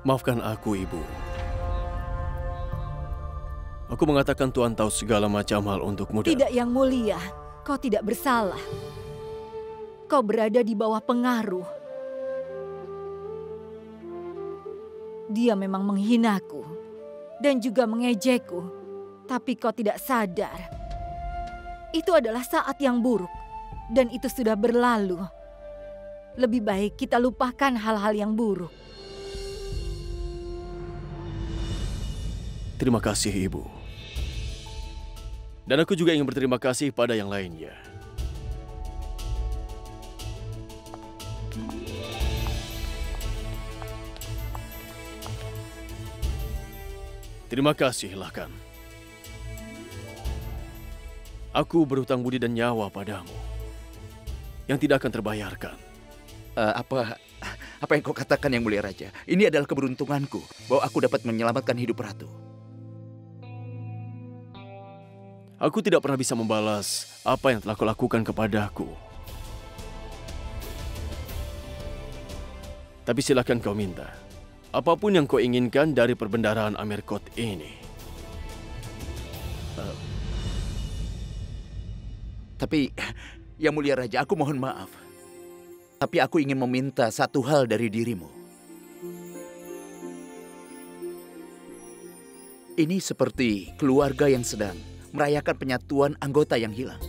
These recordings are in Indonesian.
Maafkan aku, Ibu. Aku mengatakan Tuhan tahu segala macam hal untukmu dan... Tidak, Yang Mulia. Kau tidak bersalah. Kau berada di bawah pengaruh. Dia memang menghinaku dan juga mengejekku, tapi kau tidak sadar. Itu adalah saat yang buruk dan itu sudah berlalu. Lebih baik kita lupakan hal-hal yang buruk. Terima kasih, Ibu. Dan aku juga ingin berterima kasih pada yang lainnya. Terima kasih, Lakan. Aku berhutang budi dan nyawa padamu yang tidak akan terbayarkan. Apa yang kau katakan, Yang Mulia Raja? Ini adalah keberuntunganku bahwa aku dapat menyelamatkan hidup ratu. Aku tidak pernah bisa membalas apa yang telah kau lakukan kepadaku. Tapi silakan kau minta apapun yang kau inginkan dari perbendaharaan Amarkot ini. Tapi, Yang Mulia Raja, aku mohon maaf. Tapi aku ingin meminta satu hal dari dirimu. Ini seperti keluarga yang sedang merayakan penyatuan anggota yang hilang.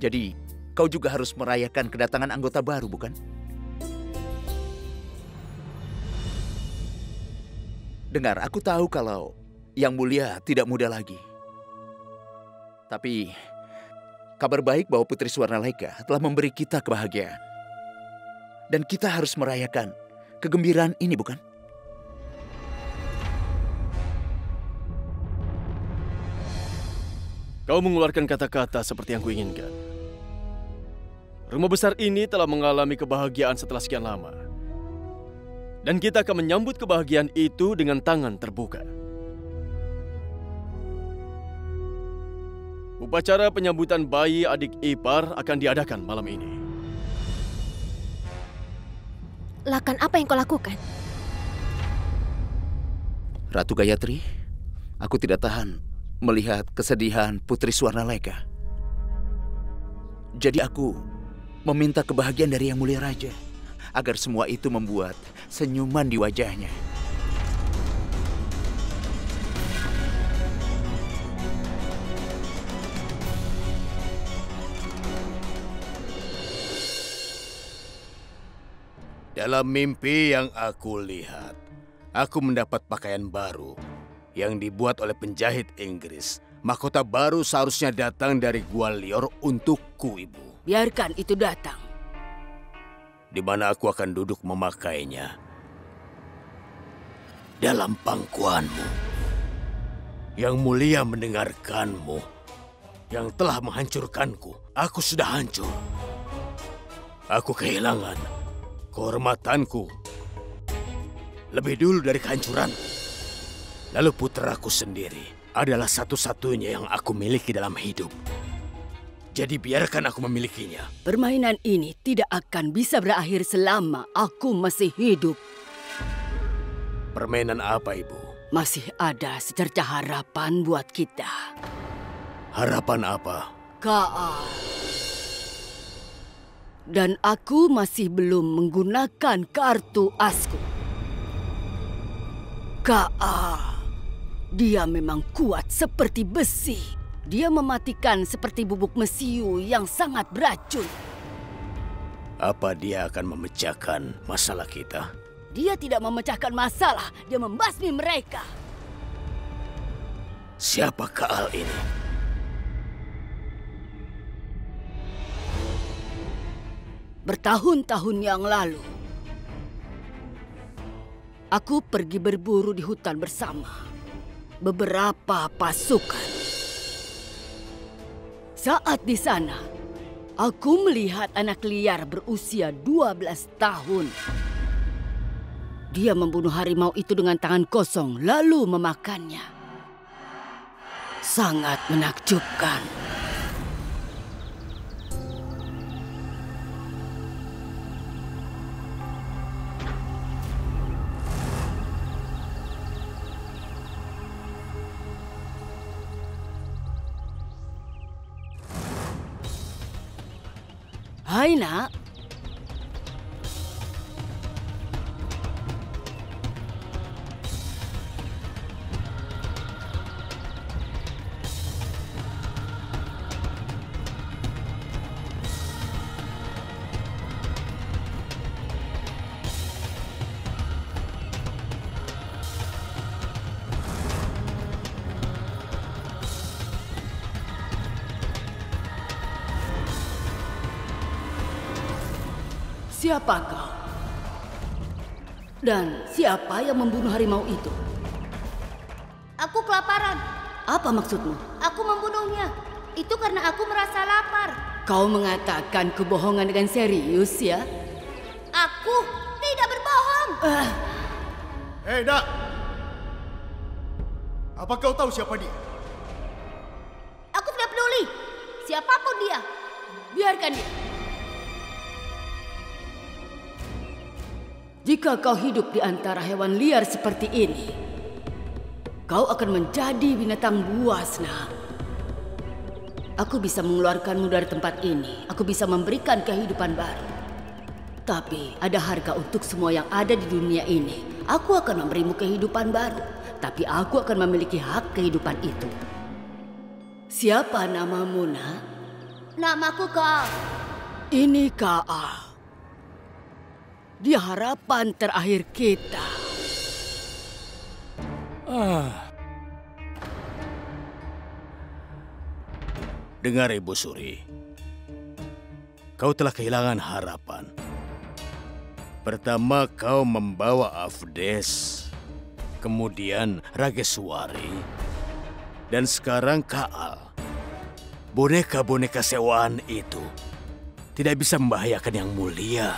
Jadi, kau juga harus merayakan kedatangan anggota baru, bukan? Dengar, aku tahu kalau Yang Mulia tidak muda lagi. Tapi, kabar baik bahwa Putri Swarnaleka telah memberi kita kebahagiaan. Dan kita harus merayakan kegembiraan ini, bukan? Kau mengeluarkan kata-kata seperti yang kuinginkan. Rumah besar ini telah mengalami kebahagiaan setelah sekian lama. Dan kita akan menyambut kebahagiaan itu dengan tangan terbuka. Upacara penyambutan bayi adik ipar akan diadakan malam ini. Lakan, apa yang kau lakukan? Ratu Gayatri, aku tidak tahan melihat kesedihan Putri Swarnaleka. Jadi aku meminta kebahagiaan dari Yang Mulia Raja, agar semua itu membuat senyuman di wajahnya. Dalam mimpi yang aku lihat, aku mendapat pakaian baru yang dibuat oleh penjahit Inggris. Mahkota baru seharusnya datang dari Gwalior untukku, Ibu. Biarkan itu datang. Di mana aku akan duduk memakainya. Dalam pangkuanmu. Yang Mulia mendengarkanmu. Yang telah menghancurkanku. Aku sudah hancur. Aku kehilangan kehormatanku lebih dulu dari kehancuran. Lalu putraku sendiri adalah satu-satunya yang aku miliki dalam hidup. Jadi biarkan aku memilikinya. Permainan ini tidak akan bisa berakhir selama aku masih hidup. Permainan apa, Ibu? Masih ada secercah harapan buat kita. Harapan apa? Kaal. Dan aku masih belum menggunakan kartu asku. Kaal. Dia memang kuat seperti besi. Dia mematikan seperti bubuk mesiu yang sangat beracun. Apa dia akan memecahkan masalah kita? Dia tidak memecahkan masalah, dia membasmi mereka. Siapa Kaal ini? Bertahun-tahun yang lalu, aku pergi berburu di hutan bersama beberapa pasukan. Saat di sana, aku melihat anak liar berusia 12 tahun. Dia membunuh harimau itu dengan tangan kosong, lalu memakannya. Sangat menakjubkan. Hai nak. Siapa kau? Dan siapa yang membunuh harimau itu? Aku kelaparan. Apa maksudmu? Aku membunuhnya. Itu karena aku merasa lapar. Kau mengatakan kebohongan dengan serius ya? Aku tidak berbohong. Hei, Nak! Apa kau tahu siapa dia? Aku tidak peduli. Siapapun dia. Biarkan dia. Jika kau hidup di antara hewan liar seperti ini, kau akan menjadi binatang buas, nak. Aku bisa mengeluarkanmu dari tempat ini. Aku bisa memberikan kehidupan baru. Tapi ada harga untuk semua yang ada di dunia ini. Aku akan memberimu kehidupan baru. Tapi aku akan memiliki hak kehidupan itu. Siapa namamu, nak? Namaku Kaal. Ini Kaal. Dia harapan terakhir kita. Dengar Ibu Suri, kau telah kehilangan harapan. Pertama kau membawa Avdes, kemudian Rageswari, dan sekarang Kaal. Boneka-boneka sewaan itu tidak bisa membahayakan Yang Mulia.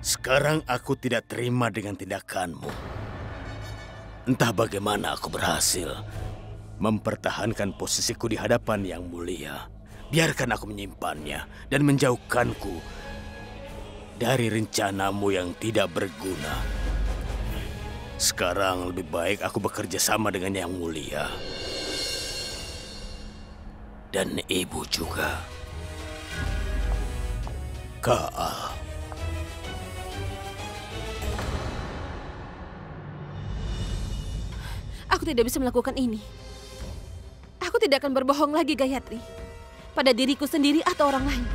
Sekarang aku tidak terima dengan tindakanmu. Entah bagaimana aku berhasil mempertahankan posisiku di hadapan Yang Mulia. Biarkan aku menyimpannya dan menjauhkanku dari rencanamu yang tidak berguna. Sekarang lebih baik aku bekerja sama dengan Yang Mulia. Dan ibu juga. Kaal. Aku tidak bisa melakukan ini. Aku tidak akan berbohong lagi, Gayatri. Pada diriku sendiri atau orang lain.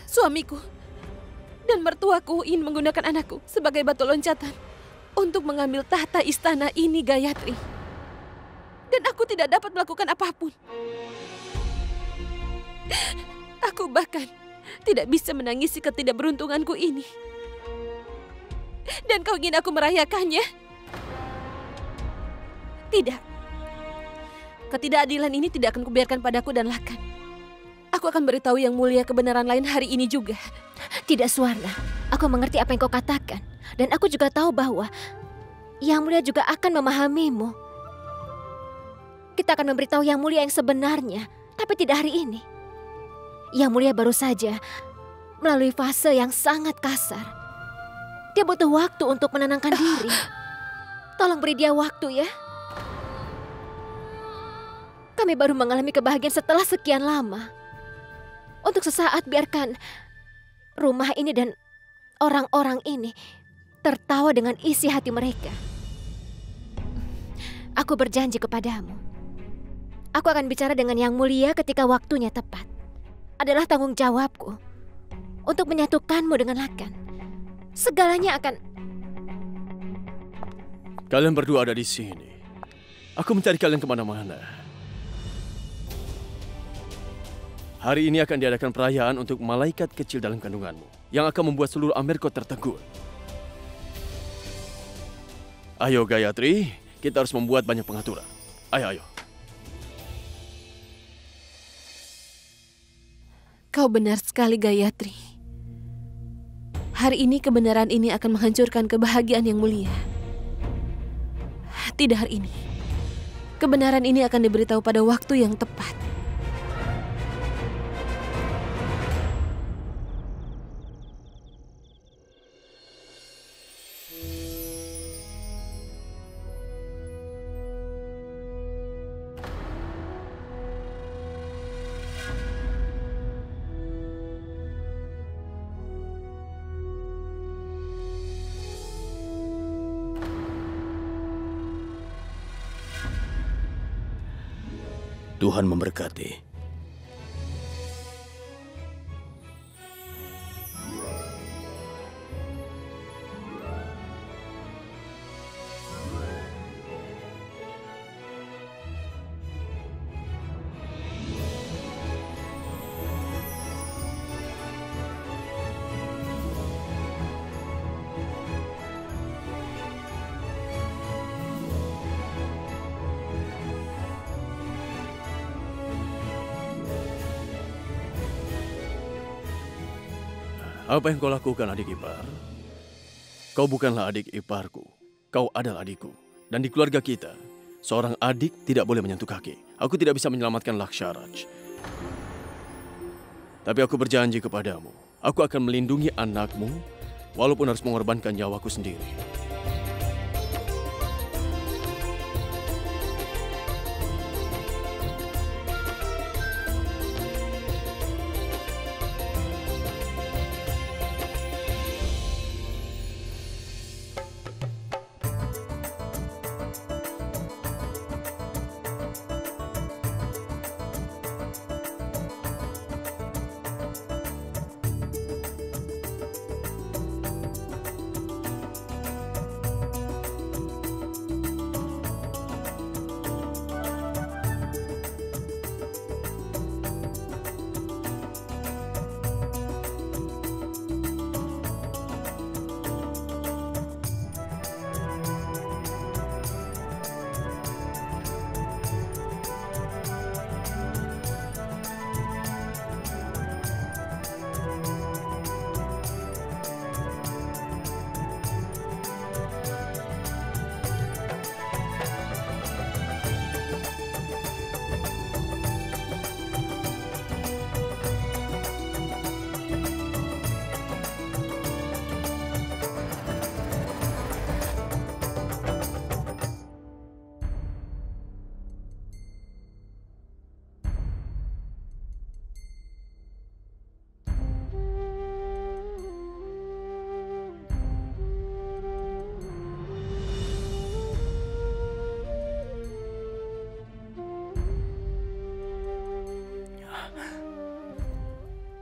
Suamiku dan mertuaku ingin menggunakan anakku sebagai batu loncatan untuk mengambil tahta istana ini, Gayatri. Dan aku tidak dapat melakukan apapun. Aku bahkan tidak bisa menangisi ketidakberuntunganku ini. Dan kau ingin aku merayakannya? Tidak. Ketidakadilan ini tidak akan kubiarkan padaku dan Lakan. Aku akan beritahu Yang Mulia kebenaran lain hari ini juga. Tidak, Suwarna. Aku mengerti apa yang kau katakan. Dan aku juga tahu bahwa Yang Mulia juga akan memahamimu. Kita akan memberitahu Yang Mulia yang sebenarnya. Tapi tidak hari ini. Yang Mulia baru saja melalui fase yang sangat kasar. Dia butuh waktu untuk menenangkan diri. Tolong beri dia waktu ya. Kami baru mengalami kebahagiaan setelah sekian lama. Untuk sesaat biarkan rumah ini dan orang-orang ini tertawa dengan isi hati mereka. Aku berjanji kepadamu. Aku akan bicara dengan Yang Mulia ketika waktunya tepat. Adalah tanggung jawabku untuk menyatukanmu dengan Lakan. Segalanya akan... Kalian berdua ada di sini. Aku mencari kalian kemana-mana. Hari ini akan diadakan perayaan untuk malaikat kecil dalam kandunganmu yang akan membuat seluruh Amerko tertegun. Ayo Gayatri, kita harus membuat banyak pengaturan. Ayo. Kau benar sekali, Gayatri. Hari ini kebenaran ini akan menghancurkan kebahagiaan Yang Mulia. Tidak hari ini. Kebenaran ini akan diberitahu pada waktu yang tepat. Tuhan memberkati. Apa yang kau lakukan, adik ipar? Kau bukanlah adik iparku. Kau adalah adikku. Dan di keluarga kita, seorang adik tidak boleh menyentuh kaki. Aku tidak bisa menyelamatkan Laksharaj. Tapi aku berjanji kepadamu, aku akan melindungi anakmu, walaupun harus mengorbankan nyawaku sendiri.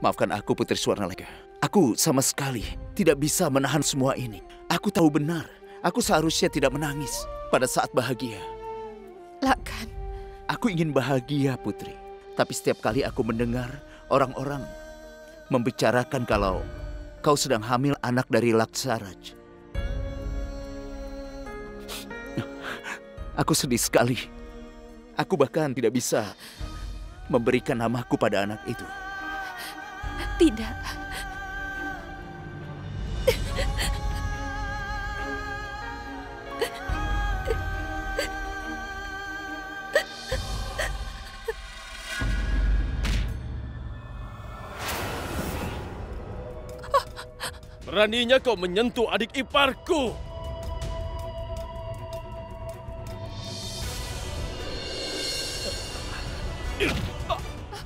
Maafkan aku, Putri Swarnaleka. Aku sama sekali tidak bisa menahan semua ini. Aku tahu benar, aku seharusnya tidak menangis pada saat bahagia. Lakan. Aku ingin bahagia, Putri. Tapi setiap kali aku mendengar orang-orang membicarakan kalau kau sedang hamil anak dari Laksharaj, aku sedih sekali. Aku bahkan tidak bisa memberikan namaku pada anak itu. Tidak. Beraninya kau menyentuh adik iparku.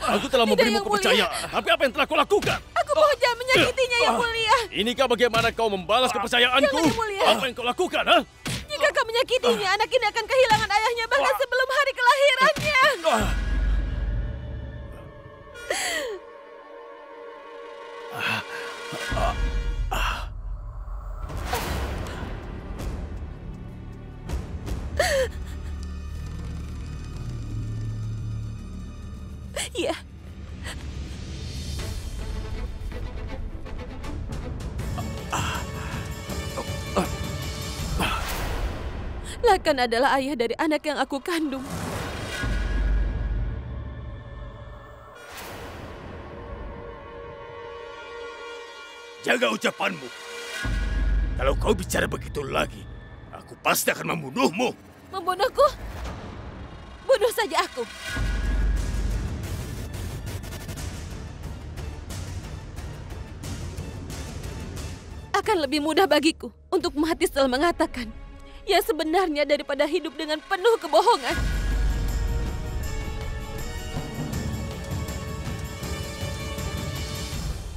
Aku telah memberimu kepercayaan, tapi apa yang telah kau lakukan? Aku mohon jangan menyakitinya, Yang Mulia. Inikah bagaimana kau membalas kepercayaanku? Jangan, Yang Mulia. Apa yang kau lakukan, ha? Jika kau menyakitinya, anak ini akan kehilangan ayahnya bahkan sebelum hari kelahirannya. Iya. Lakan adalah ayah dari anak yang aku kandung. Jaga ucapanmu. Kalau kau bicara begitu lagi, aku pasti akan membunuhmu. Membunuhku? Bunuh saja aku. Akan lebih mudah bagiku untuk mati setelah mengatakan yang sebenarnya daripada hidup dengan penuh kebohongan.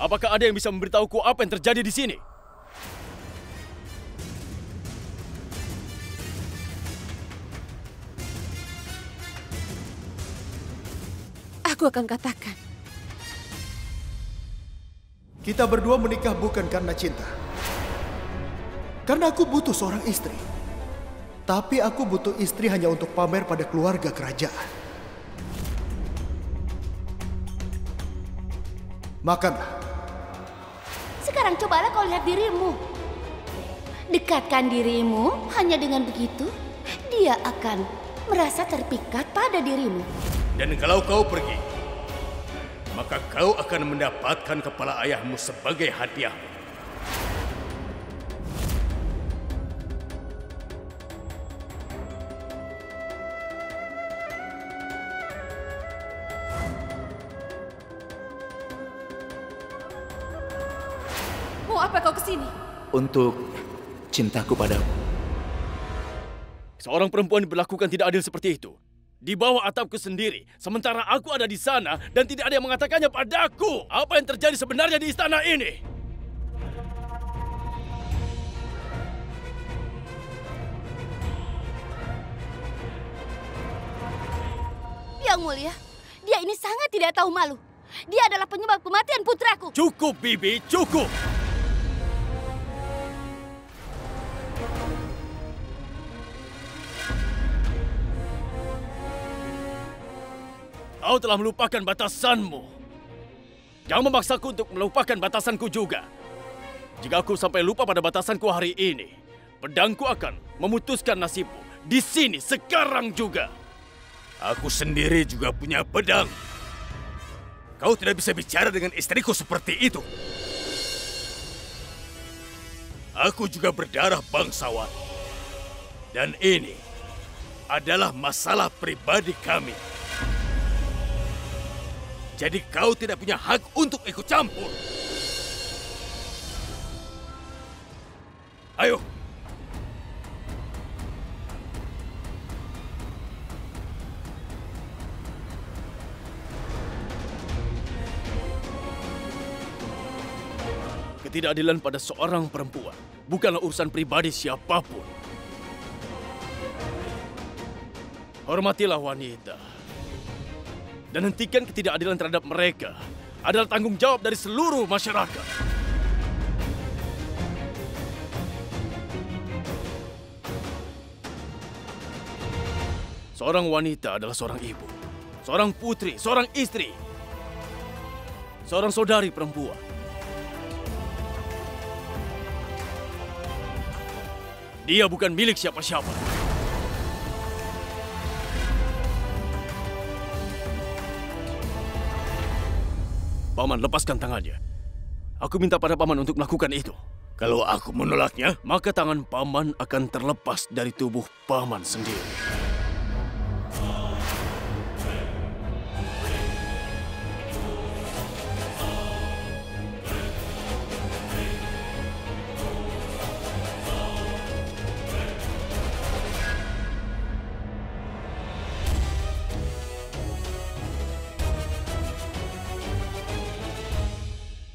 Apakah ada yang bisa memberitahuku apa yang terjadi di sini? aku akan katakan. Kita berdua menikah bukan karena cinta. Karena aku butuh seorang istri. Tapi aku butuh istri hanya untuk pamer pada keluarga kerajaan. Makanlah. Sekarang cobalah kau lihat dirimu. Dekatkan dirimu, hanya dengan begitu dia akan merasa terpikat pada dirimu. Dan kalau kau pergi, maka kau akan mendapatkan kepala ayahmu sebagai hadiah. Mau apa kau kesini? Untuk cintaku padamu. Seorang perempuan diperlakukan tidak adil seperti itu. Di bawah atapku sendiri, sementara aku ada di sana dan tidak ada yang mengatakannya padaku. Apa yang terjadi sebenarnya di istana ini? Yang mulia, dia ini sangat tidak tahu malu. Dia adalah penyebab kematian putraku. Cukup, Bibi, cukup! Kau telah melupakan batasanmu. Jangan memaksaku untuk melupakan batasanku juga. Jika aku sampai lupa pada batasanku hari ini, pedangku akan memutuskan nasibmu. Di sini, sekarang juga. Aku sendiri juga punya pedang. Kau tidak bisa bicara dengan istriku seperti itu. Aku juga berdarah bangsawan. Dan ini adalah masalah pribadi kami. Jadi kau tidak punya hak untuk ikut campur. Ayo. Ketidakadilan pada seorang perempuan bukanlah urusan pribadi siapapun. Hormatilah wanita. Dan hentikan ketidakadilan terhadap mereka adalah tanggung jawab dari seluruh masyarakat. Seorang wanita adalah seorang ibu, seorang putri, seorang istri, seorang saudari perempuan. Dia bukan milik siapa-siapa. Paman, lepaskan tangannya. Aku minta pada Paman untuk melakukan itu. Kalau aku menolaknya, maka tangan Paman akan terlepas dari tubuh Paman sendiri.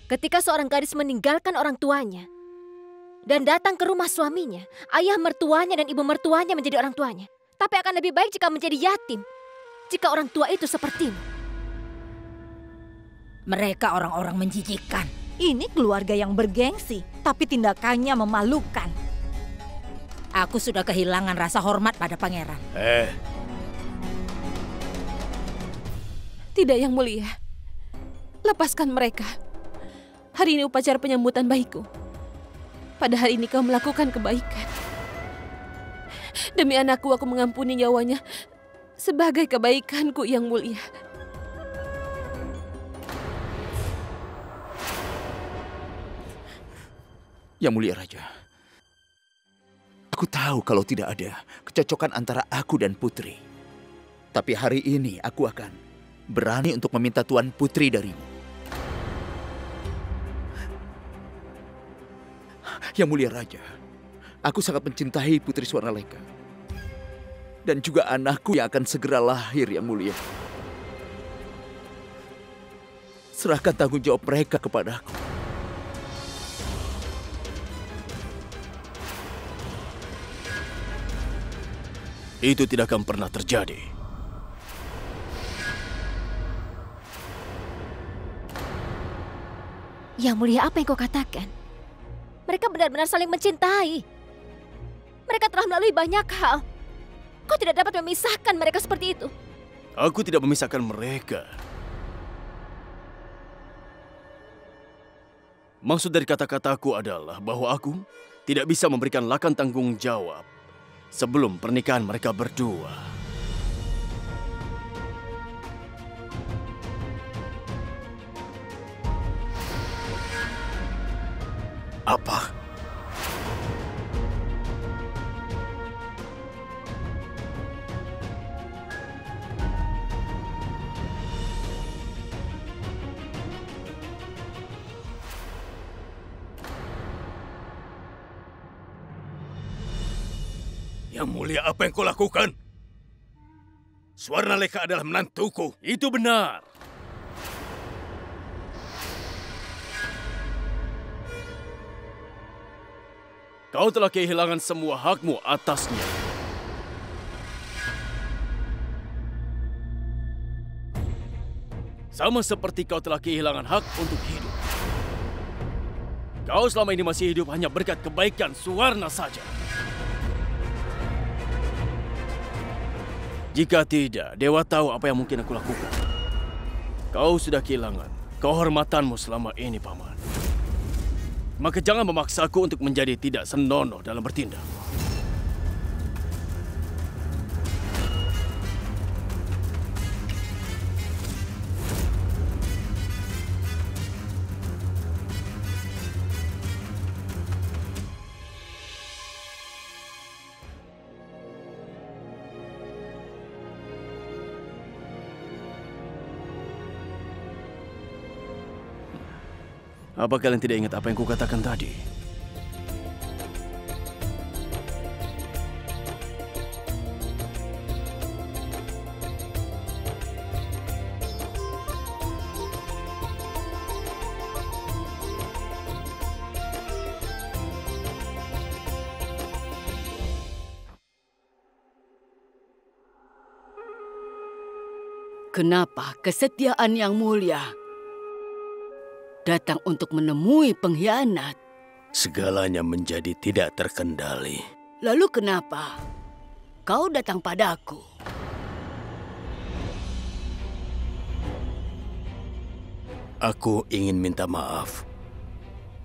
Ketika seorang gadis meninggalkan orang tuanya dan datang ke rumah suaminya, ayah mertuanya dan ibu mertuanya menjadi orang tuanya. Tapi akan lebih baik jika menjadi yatim, jika orang tua itu sepertimu. Mereka orang-orang menjijikkan. Ini keluarga yang bergengsi, tapi tindakannya memalukan. Aku sudah kehilangan rasa hormat pada pangeran. Tidak, Yang Mulia. Lepaskan mereka. Hari ini upacara penyambutan bayiku. Pada hari ini kau melakukan kebaikan. Demi anakku aku mengampuni nyawanya sebagai kebaikanku, Yang Mulia. Yang Mulia Raja, aku tahu kalau tidak ada kecocokan antara aku dan Putri. Tapi hari ini aku akan berani untuk meminta Tuan Putri darimu. Yang Mulia Raja, aku sangat mencintai Putri Swarnaleka. Dan juga anakku yang akan segera lahir, Yang Mulia. Serahkan tanggung jawab mereka kepadaku. Itu tidak akan pernah terjadi. Yang Mulia, apa yang kau katakan? Mereka benar-benar saling mencintai. Mereka telah melalui banyak hal. Kau tidak dapat memisahkan mereka seperti itu. Aku tidak memisahkan mereka. Maksud dari kata-kataku adalah bahwa aku tidak bisa memberikan lakan tanggung jawab sebelum pernikahan mereka berdua. Apa? Yang Mulia, apa yang kau lakukan? Swarnaleka adalah menantuku. Itu benar. Kau telah kehilangan semua hakmu atasnya. Sama seperti kau telah kehilangan hak untuk hidup. Kau selama ini masih hidup hanya berkat kebaikan Suwarna saja. Jika tidak, Dewa tahu apa yang mungkin aku lakukan. Kau sudah kehilangan kehormatanmu selama ini, Paman. Maka jangan memaksaku untuk menjadi tidak senonoh dalam bertindak. Apa kalian tidak ingat apa yang kukatakan tadi? Kenapa kesetiaan Yang Mulia datang untuk menemui pengkhianat? Segalanya menjadi tidak terkendali. Lalu kenapa kau datang padaku? Aku ingin minta maaf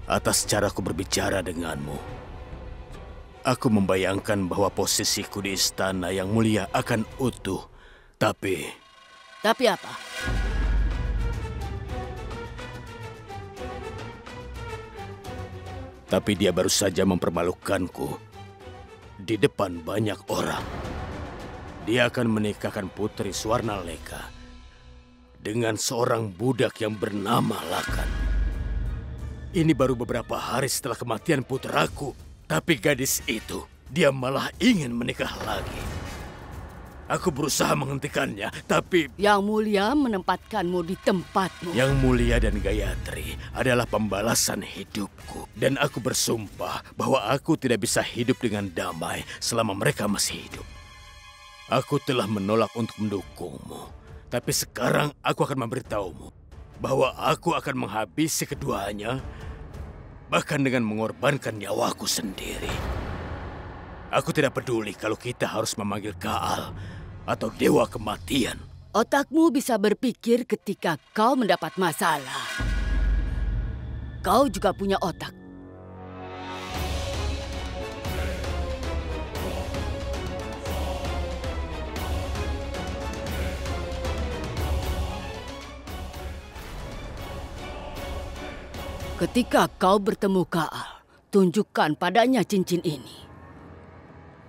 atas caraku berbicara denganmu. Aku membayangkan bahwa posisiku di istana Yang Mulia akan utuh. Tapi apa? Tapi dia baru saja mempermalukanku di depan banyak orang. Dia akan menikahkan putri Swarnaleka dengan seorang budak yang bernama Lakan. Ini baru beberapa hari setelah kematian putraku. Tapi gadis itu, dia malah ingin menikah lagi. Aku berusaha menghentikannya, tapi Yang Mulia menempatkanmu di tempatmu. Yang Mulia dan Gayatri adalah pembalasan hidupku. Dan aku bersumpah bahwa aku tidak bisa hidup dengan damai selama mereka masih hidup. Aku telah menolak untuk mendukungmu. Tapi sekarang aku akan memberitahumu bahwa aku akan menghabisi keduanya, bahkan dengan mengorbankan nyawaku sendiri. Aku tidak peduli kalau kita harus memanggil Kaal atau Dewa Kematian. Otakmu bisa berpikir ketika kau mendapat masalah. Kau juga punya otak. Ketika kau bertemu Kaal, tunjukkan padanya cincin ini.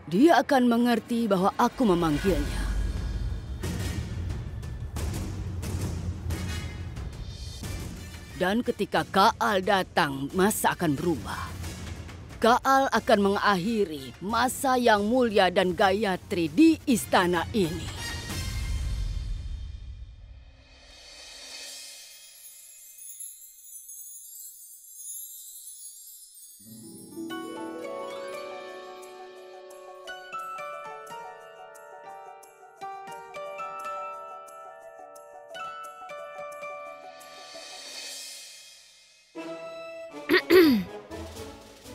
Dia akan mengerti bahwa aku memanggilnya. Dan ketika Kaal datang, masa akan berubah. Kaal akan mengakhiri masa Yang Mulia dan Gayatri di istana ini.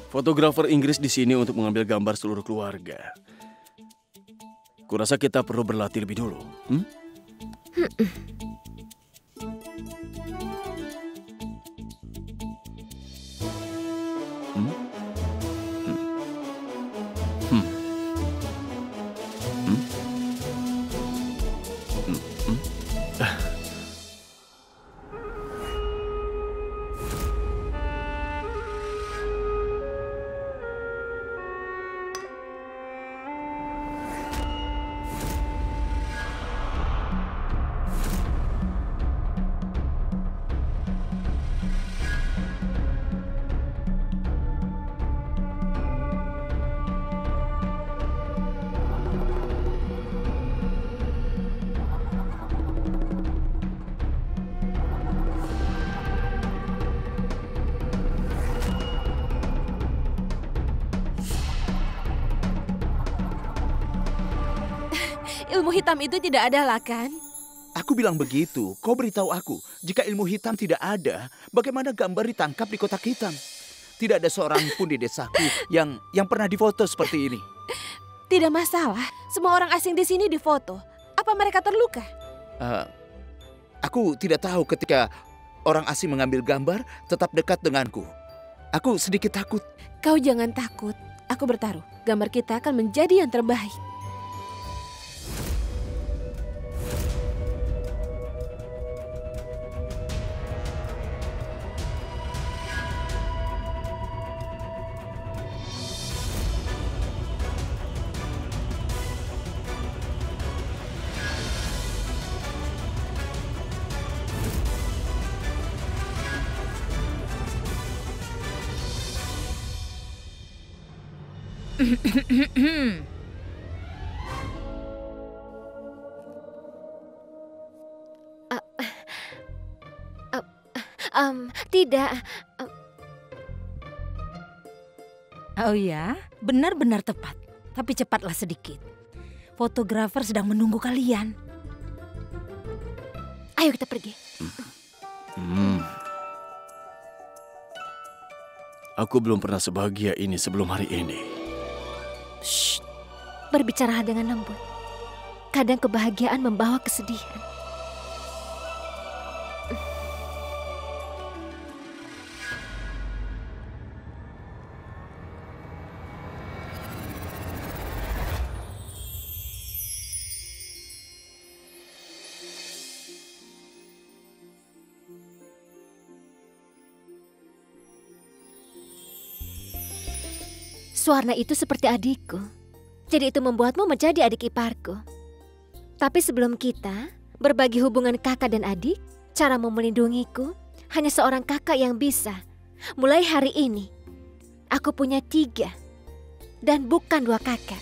Fotografer Inggris di sini untuk mengambil gambar seluruh keluarga. Kurasa kita perlu berlatih lebih dulu. Ilmu hitam itu tidak ada lah kan? Aku bilang begitu. Kau beritahu aku, jika ilmu hitam tidak ada, bagaimana gambar ditangkap di kotak hitam? Tidak ada seorang pun di desaku yang pernah difoto seperti ini. Tidak masalah. Semua orang asing di sini difoto. Apa mereka terluka? Aku tidak tahu ketika orang asing mengambil gambar tetap dekat denganku. Aku sedikit takut. Kau jangan takut. Aku bertaruh, gambar kita akan menjadi yang terbaik. Tidak. Oh ya, benar-benar tepat. Tapi cepatlah sedikit. Fotografer sedang menunggu kalian. Ayo kita pergi. Aku belum pernah sebahagia ini sebelum hari ini. Shh. Berbicaralah dengan lembut. Kadang kebahagiaan membawa kesedihan. Suwarna itu seperti adikku. Jadi itu membuatmu menjadi adik iparku. Tapi sebelum kita berbagi hubungan kakak dan adik, caramu melindungiku hanya seorang kakak yang bisa. Mulai hari ini, aku punya 3 dan bukan 2 kakak.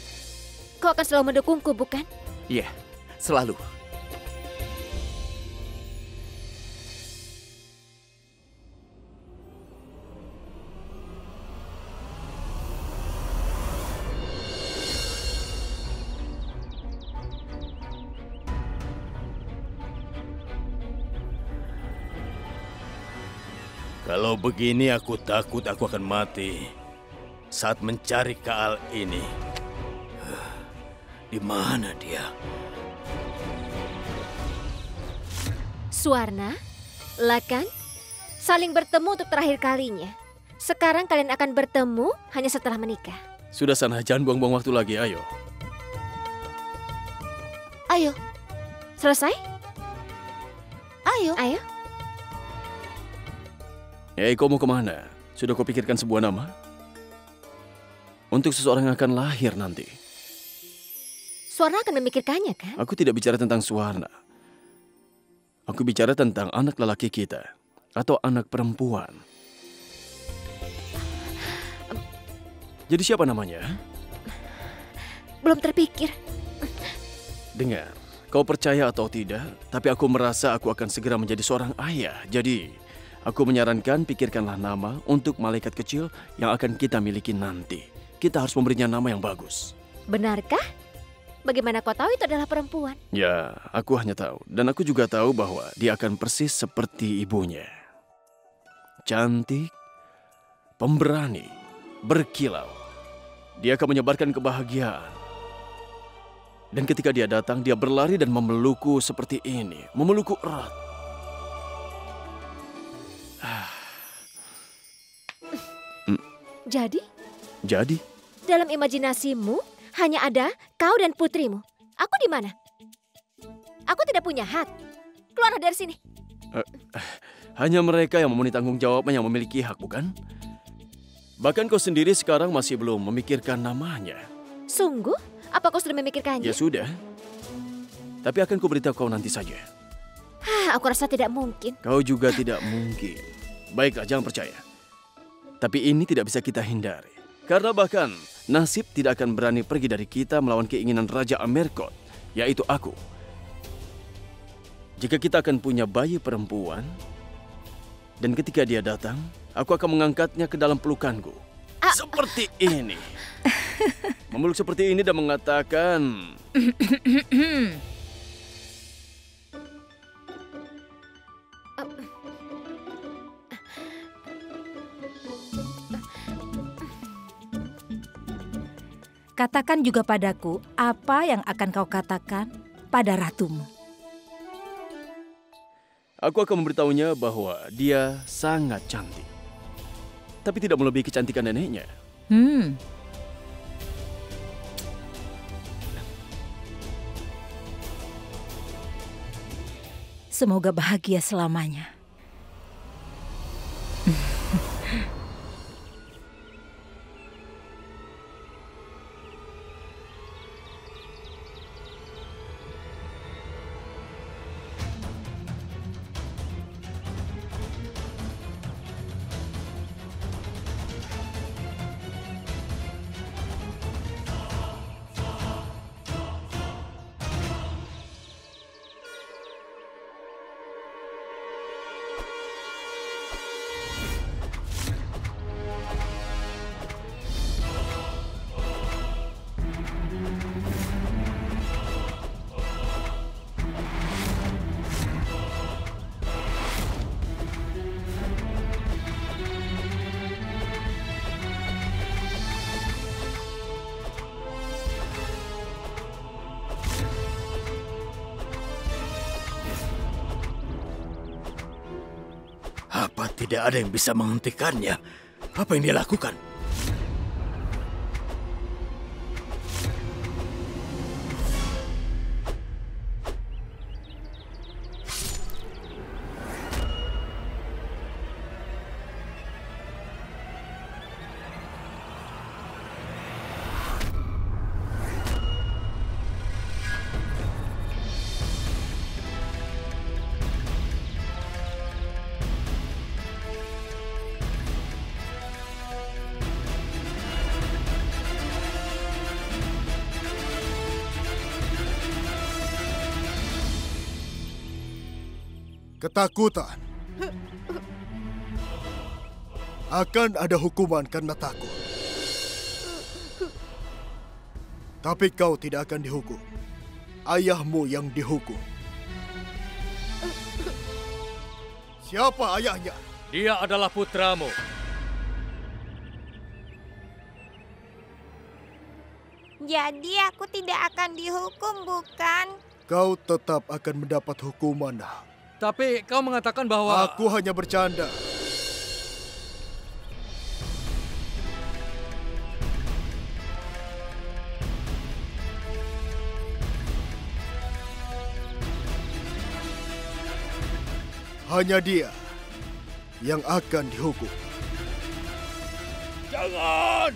Kau akan selalu mendukungku, bukan? Iya, selalu. Kalau begini aku takut aku akan mati saat mencari Kaal ini. Di mana dia? Suwarna, Lakan, saling bertemu untuk terakhir kalinya. Sekarang kalian akan bertemu hanya setelah menikah. Sudah sana, jangan buang-buang waktu lagi, ayo. Ayo, Selesai? ayo. Ayo. Kau mau kemana? Sudah kau pikirkan sebuah nama? Untuk seseorang yang akan lahir nanti. Suwarna akan memikirkannya, kan? Aku tidak bicara tentang Suwarna. Aku bicara tentang anak lelaki kita. Atau anak perempuan. Jadi siapa namanya? Belum terpikir. Dengar, kau percaya atau tidak, tapi aku merasa aku akan segera menjadi seorang ayah. Jadi, aku menyarankan pikirkanlah nama untuk malaikat kecil yang akan kita miliki nanti. Kita harus memberinya nama yang bagus. Benarkah? Bagaimana kau tahu itu adalah perempuan? Ya, aku hanya tahu. Dan aku juga tahu bahwa dia akan persis seperti ibunya. Cantik pemberani, berkilau. Dia akan menyebarkan kebahagiaan. Dan ketika dia datang, dia berlari dan memelukku seperti ini, memelukku erat. Jadi? Dalam imajinasimu, hanya ada kau dan putrimu. Aku di mana? Aku tidak punya hak. Keluar dari sini. Hanya mereka yang memenuhi tanggung jawabnya yang memiliki hak, bukan? Bahkan kau sendiri sekarang masih belum memikirkan namanya. Sungguh? Apa kau sudah memikirkannya? Ya sudah. Tapi akan kuberitahu kau nanti saja. Aku rasa tidak mungkin. Kau juga tidak mungkin. Baiklah, jangan percaya. Tapi ini tidak bisa kita hindari. Karena bahkan nasib tidak akan berani pergi dari kita melawan keinginan Raja Amerkot, yaitu aku. Jika kita akan punya bayi perempuan, dan ketika dia datang, aku akan mengangkatnya ke dalam pelukanku. Seperti ini. Memeluk seperti ini dan mengatakan... Katakan juga padaku apa yang akan kau katakan pada ratumu. Aku akan memberitahunya bahwa dia sangat cantik. Tapi tidak melebihi kecantikan neneknya. Semoga bahagia selamanya. Apa tidak ada yang bisa menghentikannya? Apa yang dia lakukan? Ketakutan. Akan ada hukuman karena takut. Tapi kau tidak akan dihukum. Ayahmu yang dihukum. Siapa ayahnya? Dia adalah putramu. Jadi aku tidak akan dihukum, bukan? Kau tetap akan mendapat hukuman. Tapi kau mengatakan bahwa... Aku hanya bercanda. Hanya dia yang akan dihukum. Jangan!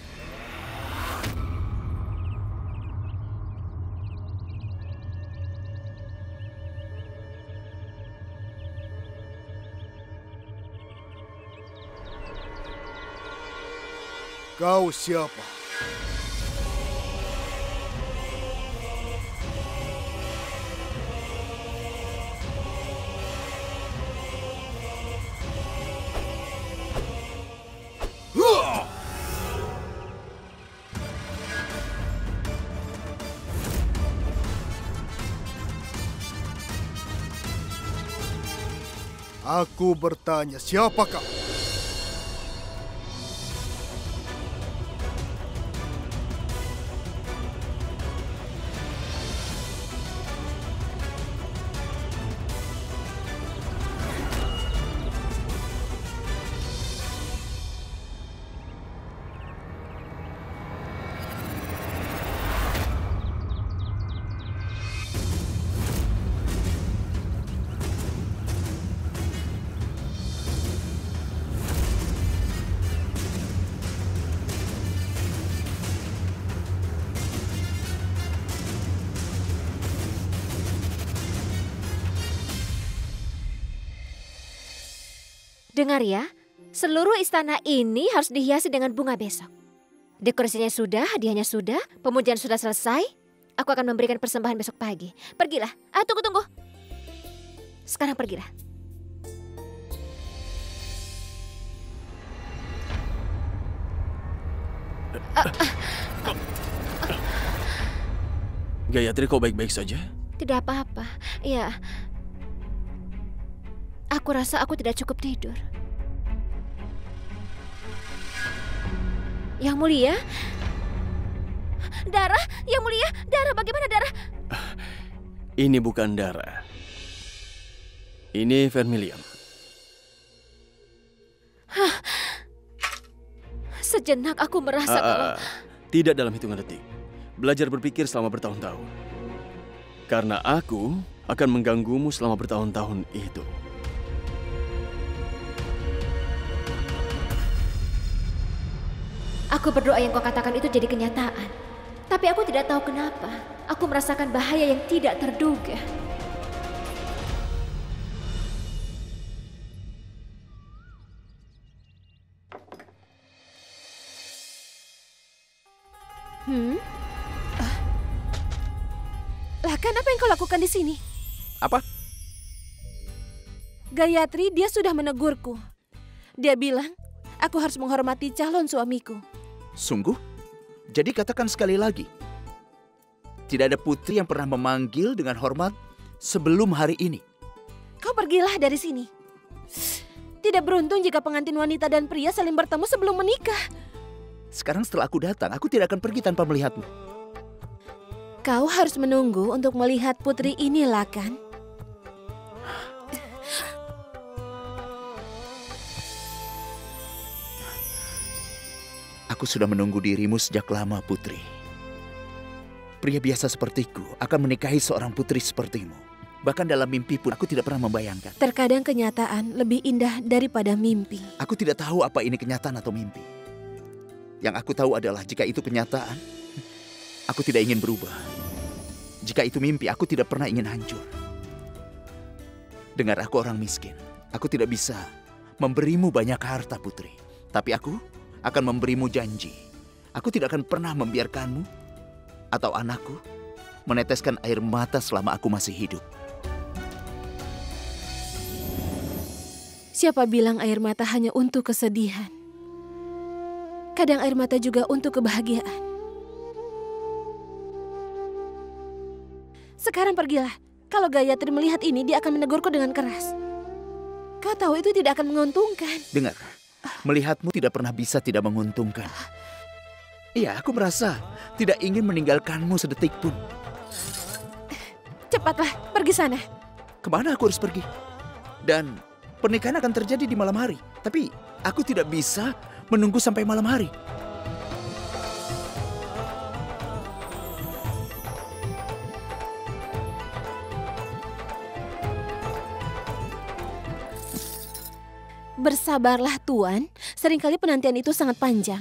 Kau siapa? Aku bertanya, siapa kau? Dengar ya, seluruh istana ini harus dihiasi dengan bunga besok. Dekorasinya sudah, hadiahnya sudah, pemujian sudah selesai. Aku akan memberikan persembahan besok pagi. Pergilah. Tunggu. Sekarang pergilah. Gayatri, kau baik-baik saja? Tidak apa-apa. Ya, aku rasa aku tidak cukup tidur. Yang Mulia? Darah? Yang Mulia? Darah, bagaimana Darah? Ini bukan darah. Ini vermilion. Sejenak aku merasa kalau... Tidak dalam hitungan detik. Belajar berpikir selama bertahun-tahun. Karena aku akan mengganggumu selama bertahun-tahun itu. Aku berdoa yang kau katakan itu jadi kenyataan. Tapi aku tidak tahu kenapa. Aku merasakan bahaya yang tidak terduga. Lakan, apa yang kau lakukan di sini? Apa? Gayatri, dia sudah menegurku. Dia bilang, aku harus menghormati calon suamiku. Sungguh? Jadi katakan sekali lagi. Tidak ada putri yang pernah memanggil dengan hormat sebelum hari ini. Kau pergilah dari sini. Tidak beruntung jika pengantin wanita dan pria saling bertemu sebelum menikah. Sekarang setelah aku datang, aku tidak akan pergi tanpa melihatmu. Kau harus menunggu untuk melihat putri ini, Lakan. Aku sudah menunggu dirimu sejak lama, Putri. Pria biasa sepertiku akan menikahi seorang putri sepertimu. Bahkan dalam mimpi pun aku tidak pernah membayangkan. Terkadang kenyataan lebih indah daripada mimpi. Aku tidak tahu apa ini kenyataan atau mimpi. Yang aku tahu adalah jika itu kenyataan, aku tidak ingin berubah. Jika itu mimpi, aku tidak pernah ingin hancur. Dengar, aku orang miskin. Aku tidak bisa memberimu banyak harta, Putri. Tapi aku akan memberimu janji. Aku tidak akan pernah membiarkanmu atau anakku meneteskan air mata selama aku masih hidup. Siapa bilang air mata hanya untuk kesedihan? Kadang air mata juga untuk kebahagiaan. Sekarang pergilah. Kalau Gayatri melihat ini, dia akan menegurku dengan keras. Kau tahu itu tidak akan menguntungkan. Dengar, melihatmu tidak pernah bisa tidak menguntungkan. Iya, aku merasa tidak ingin meninggalkanmu sedetik pun. Cepatlah, pergi sana. Kemana aku harus pergi? Dan pernikahan akan terjadi di malam hari. Tapi aku tidak bisa menunggu sampai malam hari. Bersabarlah, Tuan. Seringkali penantian itu sangat panjang.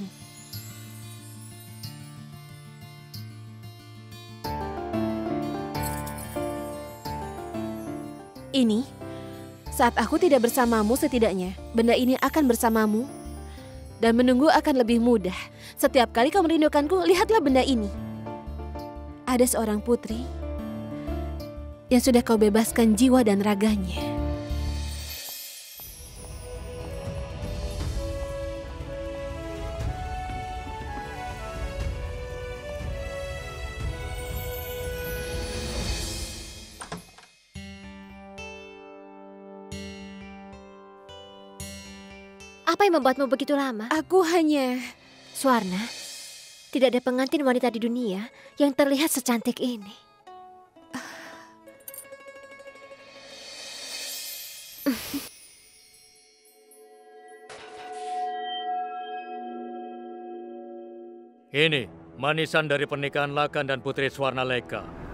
Ini, saat aku tidak bersamamu setidaknya, benda ini akan bersamamu. Dan menunggu akan lebih mudah. Setiap kali kau merindukanku, lihatlah benda ini. Ada seorang putri yang sudah kau bebaskan jiwa dan raganya. Apa yang membuatmu begitu lama? Aku hanya... Swarna, tidak ada pengantin wanita di dunia yang terlihat secantik ini. Ini manisan dari pernikahan Lakan dan Putri Swarnaleka.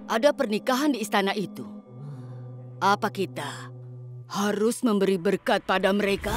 ada pernikahan di istana itu. Apa kita harus memberi berkat pada mereka?